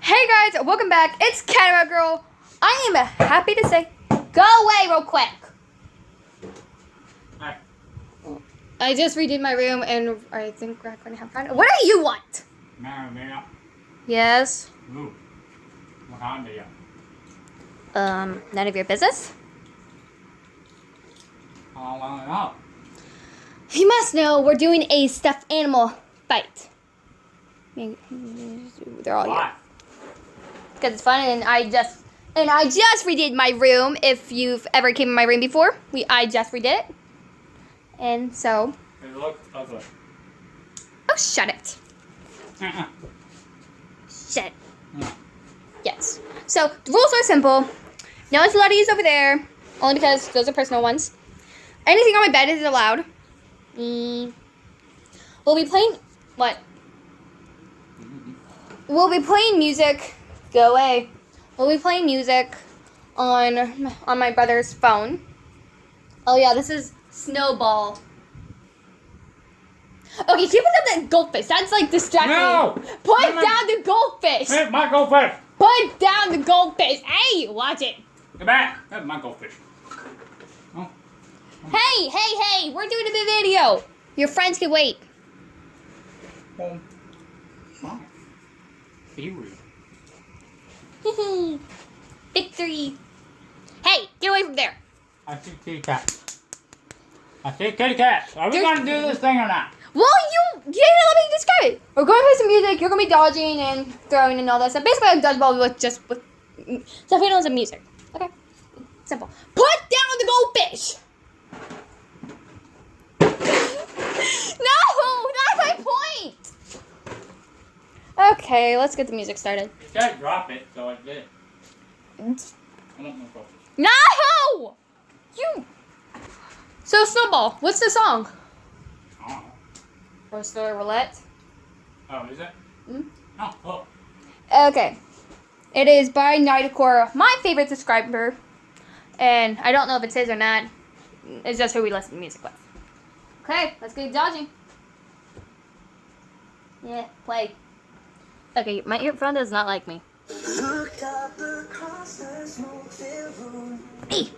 Hey guys, welcome back. It's Camera Girl. I am happy to say, go away real quick. Hi. I just redid my room and I think we're going to have fun. What do you want? Mira. Yes. Wakanda ya. None of your business. Oh. You must know we're doing a stuffed animal fight. They're all here. Because it's fun, and I just redid my room. If you've ever came in my room before, I just redid it, and so. It looks ugly. Oh, shut it! Shut it. No. Yes. So the rules are simple. No one's allowed to use over there, only because those are personal ones. Anything on my bed is allowed. We'll be playing what? We'll be playing music. Go away. We'll be playing music on my brother's phone. Oh yeah, this is Snowball. Okay, keep it up that goldfish. That's like distracting. No! Put down the goldfish. Hey, my goldfish! Put down the goldfish. Hey, watch it. Get back! That's my goldfish. Oh. Hey, we're doing a big video. Your friends can wait. Oh. Oh. Be real. Victory. Hey, get away from there. I see kitty cats. I see kitty cats. Are we gonna do this thing or not? Well, you didn't let me describe it. We're going to play some music. You're going to be dodging and throwing and all that stuff. Basically, like dodgeball with stuffed animals and music. Okay? Simple. Put down the goldfish. No, that's my point. Okay, let's get the music started. You can't drop it, so I did. I want my goldfish. No! You. So, Snowball, what's the song? Oh. Roaster Roulette. Oh, is it? Hmm? Oh. Okay. It is by Nightcore, my favorite subscriber. And I don't know if it's his or not. It's just who we listen to music with. Okay, let's get dodging. Yeah, play. Okay, my earphone does not like me. Hey!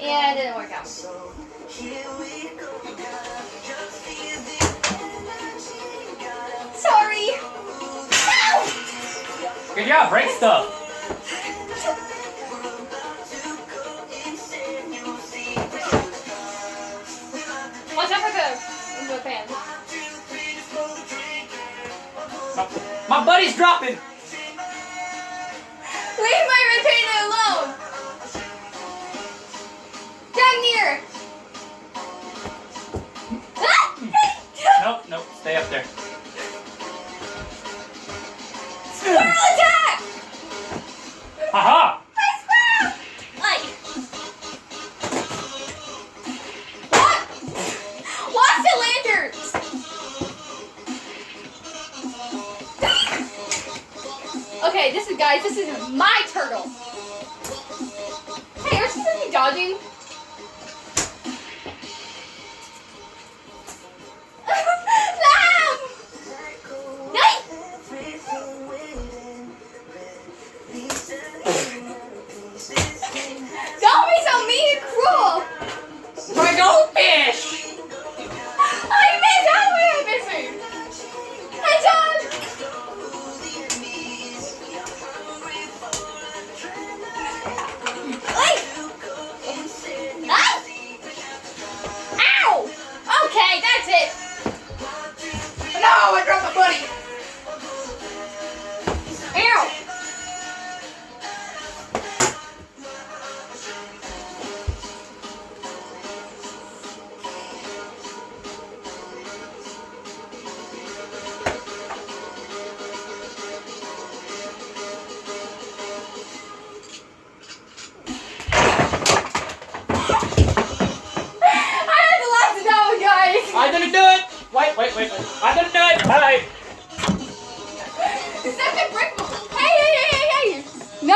Yeah, it didn't work out. Sorry! No! Good job, break stuff. Watch out for the fan. My buddy's dropping. Leave my retainer alone! Dagnir! Nope, stay up there. Squirrel attack! Haha! My squirrel! Like. What? Watch the lanterns! Okay, this is my turtle. Hey, aren't you supposed to be dodging? Don't be so mean and cruel! My goldfish! I missed! How am I missing? I dodged! Ow! Okay, that's it! No, I dropped my buddy! Ow! I didn't do it! Wait. I didn't do it. Bye.